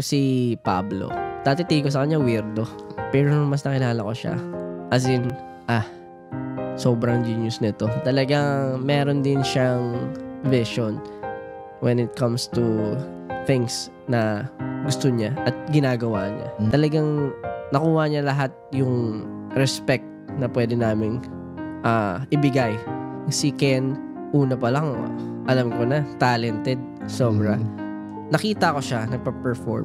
Si Pablo. Dati tingin ko sa kanya weirdo. Pero nung mas nakilala ko siya, as in, sobrang genius nito. Talagang meron din siyang vision when it comes to things na gusto niya at ginagawa niya. Talagang nakuha niya lahat yung respect na pwede naming ibigay. Si Ken, una pa lang, alam ko na, talented. Sobra. Nakita ko siya, nagpa-perform.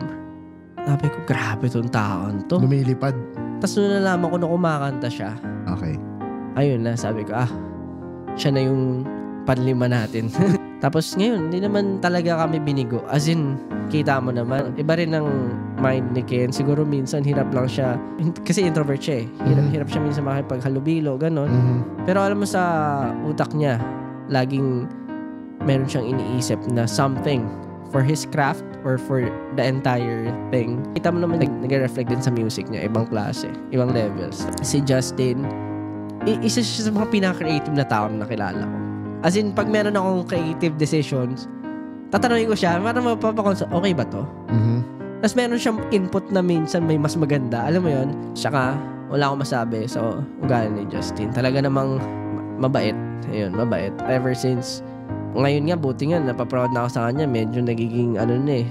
Sabi ko, grabe tong taon to. Lumilipad. Tapos nung nalaman ko na kumakanta siya. Okay. Ayun na, sabi ko, siya na yung panlima natin. Tapos ngayon, hindi naman talaga kami binigo. As in, kita mo naman, iba rin ang mind ni Ken. Siguro minsan, hirap lang siya. Kasi introvert siya eh. Hirap siya minsan makipaghalubilo, ganon. Pero alam mo sa utak niya, laging meron siyang iniisip na something for his craft or for the entire thing. Kita mo naman nag-reflect din sa music niya. Ibang klase, ibang levels. Si Justin, isa siya sa mga pinaka-creative na tao na nakilala ko. As in, pag meron akong creative decisions, tatanungin ko siya, para mapapakonsult, okay ba to? Tapos meron siyang input na minsan may mas maganda. Alam mo yun? Saka, wala akong masabi. So, ugali ni Justin. Talaga namang mabait. Ayun, mabait. Ever since, ngayon nga, buti nga, napaproud na ako sa kanya. Medyo nagiging,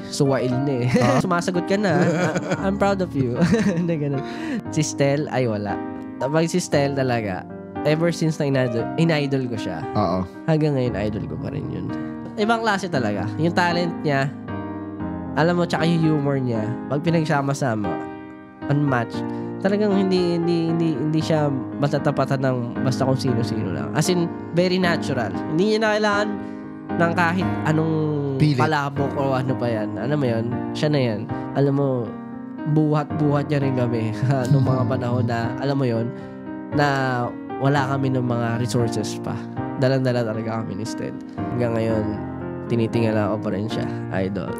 suwail na eh. Sumasagot ka na. I'm proud of you. Si Stel, ay wala. Pag si Stel talaga, ever since na in-idol ko siya. Oo. Hanggang ngayon, idol ko pa rin yun. Ibang klase talaga. Yung talent niya, alam mo, tsaka yung humor niya, pag pinagsama-sama, unmatched, talagang hindi siya matatapatan ng basta kung sino-sino lang. As in, very natural. Hindi niya na kailangan ng kahit anong palabok o ano pa yan. Alam mo yun? Siya na yan. Alam mo, buhat-buhat niya rin kami noong mga panahon na, alam mo yun, na wala kami ng mga resources pa. Dalang-dala talaga kami instead. Hanggang ngayon, tinitingala ko pa rin siya. Idol.